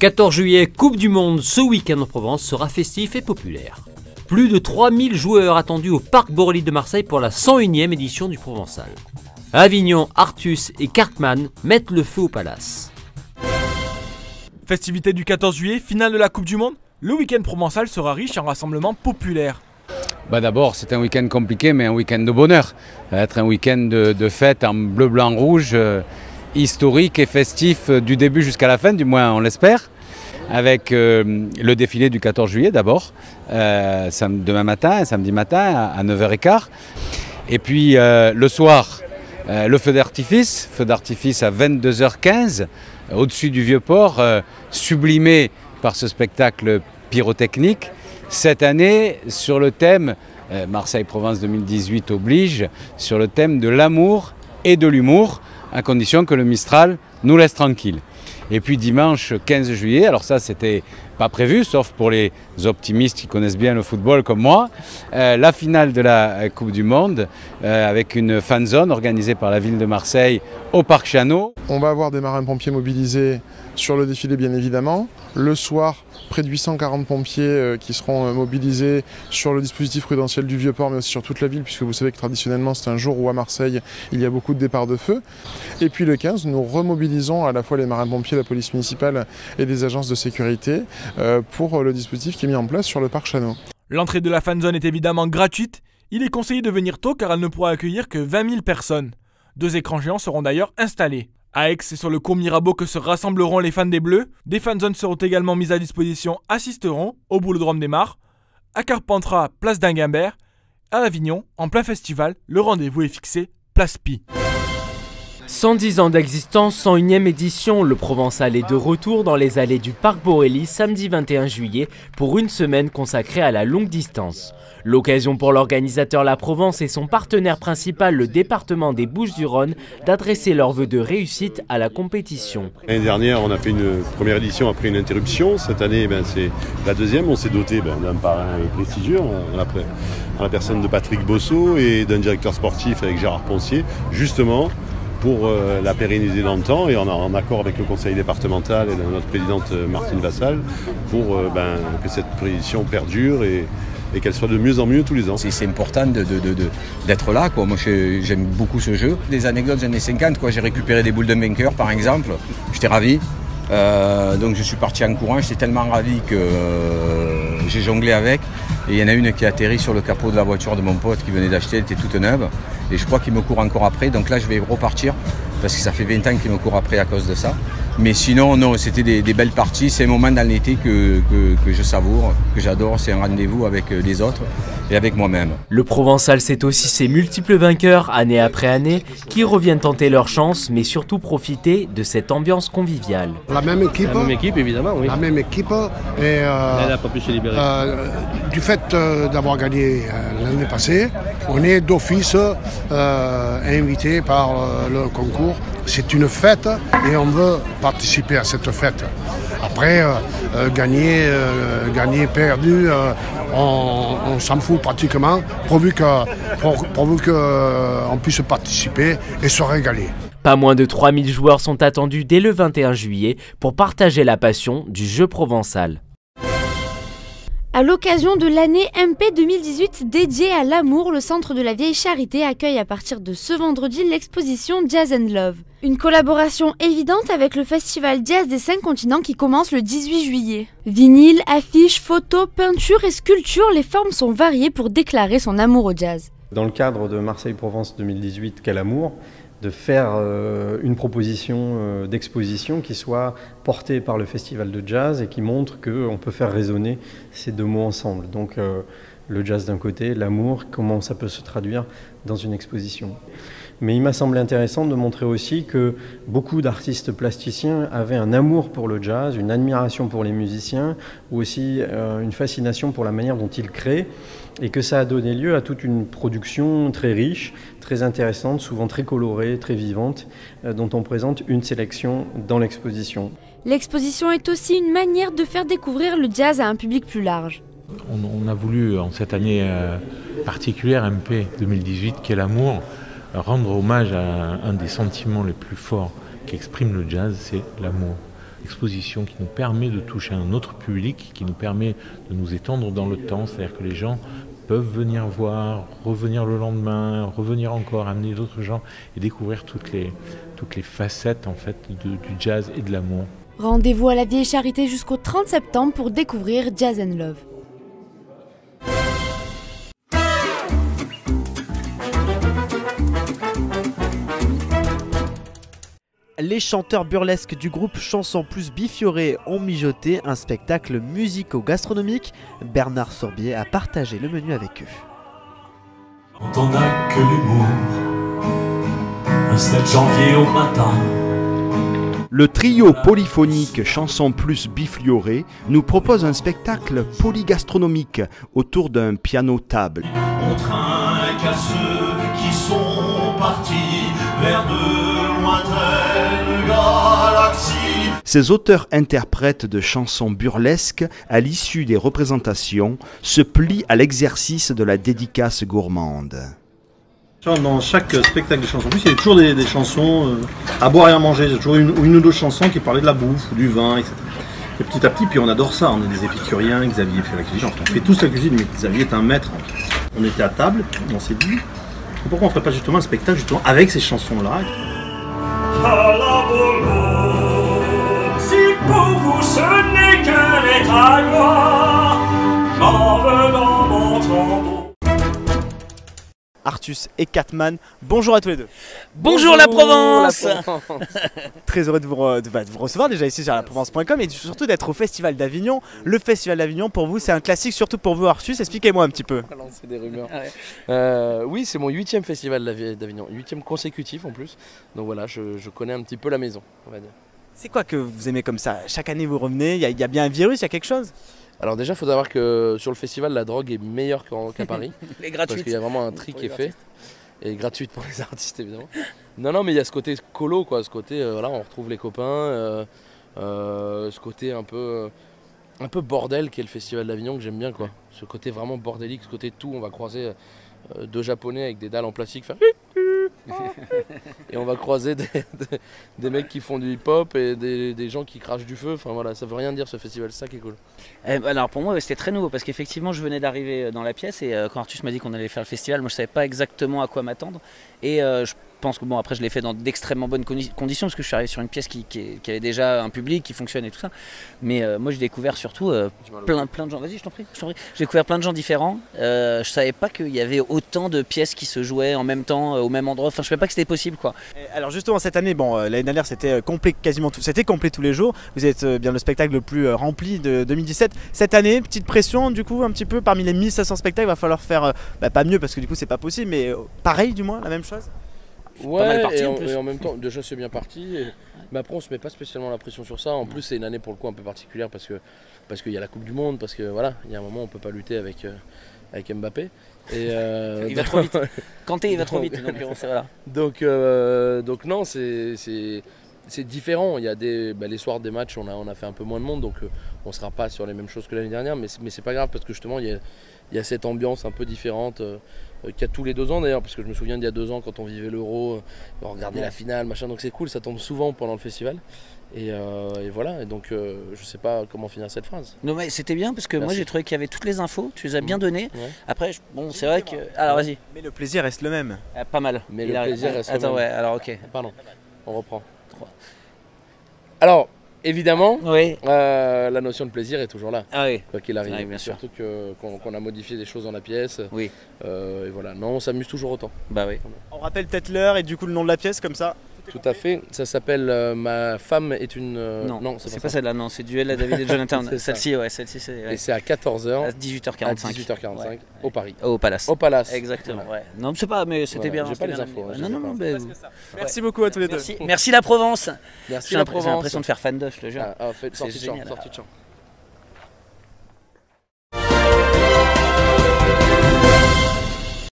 14 juillet, Coupe du Monde, ce week-end en Provence sera festif et populaire. Plus de 3000 joueurs attendus au Parc Borély de Marseille pour la 101e édition du Provençal. Avignon, Artus et Cartman mettent le feu au palace. Festivité du 14 juillet, finale de la Coupe du Monde, le week-end provençal sera riche en rassemblements populaires. D'abord, c'est un week-end compliqué, mais un week-end de bonheur. Ça va être un week-end de fête en bleu, blanc, rouge, historique et festif du début jusqu'à la fin, du moins on l'espère. Avec le défilé du 14 juillet d'abord, demain matin, samedi matin à 9h15. Et puis le soir, le feu d'artifice à 22h15, au-dessus du Vieux-Port, sublimé par ce spectacle pyrotechnique. Cette année, sur le thème, Marseille-Provence 2018 oblige, sur le thème de l'amour et de l'humour, à condition que le Mistral nous laisse tranquilles. Et puis dimanche 15 juillet, alors ça c'était pas prévu, sauf pour les optimistes qui connaissent bien le football comme moi, la finale de la Coupe du Monde avec une fan zone organisée par la ville de Marseille au Parc Chanot. On va avoir des marins-pompiers mobilisés sur le défilé bien évidemment. Le soir, près de 840 pompiers qui seront mobilisés sur le dispositif prudentiel du Vieux-Port mais aussi sur toute la ville, puisque vous savez que traditionnellement c'est un jour où à Marseille il y a beaucoup de départs de feu. Et puis le 15, nous remobilisons à la fois les marins-pompiers, la police municipale et des agences de sécurité pour le dispositif qui est mis en place sur le Parc Chanot. L'entrée de la fan zone est évidemment gratuite. Il est conseillé de venir tôt car elle ne pourra accueillir que 20 000 personnes. 2 écrans géants seront d'ailleurs installés. À Aix, c'est sur le cours Mirabeau que se rassembleront les fans des Bleus. Des fan zones seront également mises à disposition à Sisteron, au Boulodrome des Mares, à Carpentras, place d'Inguimbert, à Avignon, en plein festival, le rendez-vous est fixé, place Pi. 110 ans d'existence, 101e édition, le Provençal est de retour dans les allées du Parc Borély samedi 21 juillet pour une semaine consacrée à la longue distance. L'occasion pour l'organisateur La Provence et son partenaire principal, le département des Bouches-du-Rhône, d'adresser leurs vœux de réussite à la compétition. L'année dernière, on a fait une première édition après une interruption. Cette année, c'est la deuxième. On s'est doté d'un parrain prestigieux, en la personne de Patrick Bosso et d'un directeur sportif avec Gérard Poncier, justement pour la pérenniser dans le temps et en accord avec le conseil départemental et notre présidente Martine Vassal pour que cette édition perdure et qu'elle soit de mieux en mieux tous les ans. C'est important d'être là, quoi. Moi j'aime beaucoup ce jeu. Des anecdotes des années 50, quoi. J'ai récupéré des boules de vainqueur par exemple, j'étais ravi. Donc je suis parti en courant, j'étais tellement ravi que j'ai jonglé avec. Et il y en a une qui a atterri sur le capot de la voiture de mon pote qui venait d'acheter, elle était toute neuve. Et je crois qu'il me court encore après, donc là je vais repartir, parce que ça fait 20 ans qu'il me court après à cause de ça. Mais sinon, non, c'était des belles parties, c'est un moment dans l'été que je savoure, que j'adore, c'est un rendez-vous avec les autres et avec moi-même. Le Provençal, c'est aussi ses multiples vainqueurs, année après année, qui reviennent tenter leur chance, mais surtout profiter de cette ambiance conviviale. La même équipe évidemment, oui. La même équipe, et elle n'a pas pu se libérer. Du fait d'avoir gagné l'année passée, on est d'office invité par le concours. C'est une fête et on veut participer à cette fête. Après, gagner, perdu, on s'en fout pratiquement, pourvu qu'on puisse participer et se régaler. Pas moins de 3000 joueurs sont attendus dès le 21 juillet pour partager la passion du jeu provençal. À l'occasion de l'année MP 2018 dédiée à l'amour, le Centre de la Vieille Charité accueille à partir de ce vendredi l'exposition Jazz and Love. Une collaboration évidente avec le festival Jazz des 5 continents qui commence le 18 juillet. Vinyle, affiches, photos, peintures et sculptures, les formes sont variées pour déclarer son amour au jazz. Dans le cadre de Marseille-Provence 2018, Quel amour ? De faire une proposition d'exposition qui soit portée par le festival de jazz et qui montre qu'on peut faire résonner ces deux mots ensemble. Donc le jazz d'un côté, l'amour, comment ça peut se traduire dans une exposition. Mais il m'a semblé intéressant de montrer aussi que beaucoup d'artistes plasticiens avaient un amour pour le jazz, une admiration pour les musiciens, ou aussi une fascination pour la manière dont ils créent, et que ça a donné lieu à toute une production très riche, très intéressante, souvent très colorée, très vivante, dont on présente une sélection dans l'exposition. L'exposition est aussi une manière de faire découvrir le jazz à un public plus large. On a voulu, en cette année particulière MP 2018, Quel amour, rendre hommage à un des sentiments les plus forts qu'exprime le jazz, c'est l'amour. exposition qui nous permet de toucher un autre public, qui nous permet de nous étendre dans le temps, c'est-à-dire que les gens peuvent venir voir, revenir le lendemain, revenir encore, amener d'autres gens et découvrir toutes les facettes en fait du jazz et de l'amour. Rendez-vous à la Vieille Charité jusqu'au 30 septembre pour découvrir Jazz & Love. Les chanteurs burlesques du groupe Chanson Plus Bifioré ont mijoté un spectacle musico-gastronomique. Bernard Sorbier a partagé le menu avec eux. Quand on n'a que l'humour, un 7 janvier au matin. Le trio polyphonique Chanson Plus Biflioré nous propose un spectacle polygastronomique autour d'un piano-table. On trinque à ceux qui sont partis vers de lointaines galaxies. Ces auteurs-interprètes de chansons burlesques, à l'issue des représentations, se plient à l'exercice de la dédicace gourmande. Dans chaque spectacle de chansons, il y a toujours des chansons à boire et à manger. Il y a toujours une ou deux chansons qui parlaient de la bouffe ou du vin, etc. Et petit à petit, puis on adore ça. On est des épicuriens, Xavier fait la cuisine. Enfin, on fait tous la cuisine, mais Xavier est un maître. On était à table, on s'est dit, pourquoi on ne ferait pas justement un spectacle justement avec ces chansons-là? Si pour vous ce n'est qu'un état, j'en veux dans mon tambour. Artus et Catman, bonjour à tous les deux. Bonjour la Provence. Très heureux de vous recevoir déjà ici sur laprovence.com et surtout d'être au Festival d'Avignon. Le Festival d'Avignon pour vous c'est un classique, surtout pour vous Artus, expliquez-moi un petit peu. C'est des rumeurs. Oui, c'est mon 8e Festival d'Avignon, 8e consécutif en plus. Donc voilà, je connais un petit peu la maison, on va dire. C'est quoi que vous aimez comme ça? Chaque année vous revenez, il y a bien un virus, il y a quelque chose? Alors déjà, il faut savoir que sur le festival, la drogue est meilleure qu'à Paris. Les gratuites. Parce qu'il y a vraiment un tri qui est fait. Et gratuite pour les artistes, évidemment. Non, mais il y a ce côté colo, quoi. Ce côté, voilà, on retrouve les copains. Ce côté un peu bordel qu'est le Festival d'Avignon, que j'aime bien, quoi. Ce côté vraiment bordélique, ce côté tout. On va croiser deux Japonais avec des dalles en plastique faire... Et on va croiser des mecs qui font du hip-hop et des gens qui crachent du feu. Enfin voilà, ça veut rien dire ce festival, c'est ça qui est cool. Alors pour moi c'était très nouveau parce qu'effectivement je venais d'arriver dans la pièce et quand Artus m'a dit qu'on allait faire le festival, moi je savais pas exactement à quoi m'attendre et je pense que bon après je l'ai fait dans d'extrêmement bonnes conditions parce que je suis arrivé sur une pièce qui avait déjà un public qui fonctionne et tout ça. Mais moi j'ai découvert surtout plein de gens. Vas-y, je t'en prie. J'ai découvert plein de gens différents. Je savais pas qu'il y avait autant de pièces qui se jouaient en même temps au même endroit. Enfin je savais pas que c'était possible quoi. Alors justement cette année, bon l'année dernière c'était complet quasiment tout, c'était complet tous les jours. Vous êtes bien le spectacle le plus rempli de 2017. Cette année, petite pression du coup un petit peu parmi les 1500 spectacles, il va falloir faire pas mieux parce que du coup c'est pas possible, mais pareil du moins la même chose. Ouais, pas mal parti, et en même temps, déjà c'est bien parti. Mais après, on se met pas spécialement la pression sur ça. En plus, c'est une année pour le coup un peu particulière parce qu'il y a la Coupe du Monde, parce que voilà, il y a un moment on peut pas lutter avec Mbappé. Et il va trop vite. Kanté, il va trop vite. Voilà. Donc non, c'est différent. Il y a les soirs des matchs, on a fait un peu moins de monde, donc on sera pas sur les mêmes choses que l'année dernière. Mais c'est pas grave parce que justement, il y a cette ambiance un peu différente. Qu'il y a tous les 2 ans d'ailleurs, parce que je me souviens d'il y a 2 ans quand on vivait l'Euro, on regardait la finale, machin, donc c'est cool, ça tombe souvent pendant le festival. Et voilà, et donc je sais pas comment finir cette phrase. Non mais c'était bien parce que moi j'ai trouvé qu'il y avait toutes les infos, tu les as bien données. Ouais. Après, bon c'est vrai que... Alors vas-y. Mais le plaisir reste le même. Pas mal. Mais le plaisir reste le même. Attends, ouais, alors ok. Pardon, on reprend. 3. Alors, évidemment, oui. La notion de plaisir est toujours là, oui. Quoi qu'il arrive. Oui, bien sûr. Surtout qu'on a modifié des choses dans la pièce. Oui. Et voilà, non, on s'amuse toujours autant. Bah oui. On rappelle peut-être l'heure et du coup le nom de la pièce comme ça. Tout à fait, ça s'appelle Ma femme est une... Non, c'est pas celle-là, non, c'est Duel à David et Jonathan. Celle-ci, ouais, celle-ci c'est... Et c'est à 14h. À 18h45. À 18h45, au Paris. Au Palace. Au Palace. Exactement, ouais. Non, c'est pas, mais c'était bien. J'ai pas les infos. Non, mais... Merci beaucoup à tous les deux. Merci la Provence. Merci la Provence. J'ai l'impression de faire fan de, je te jure. C'est génial. Sortie de champ.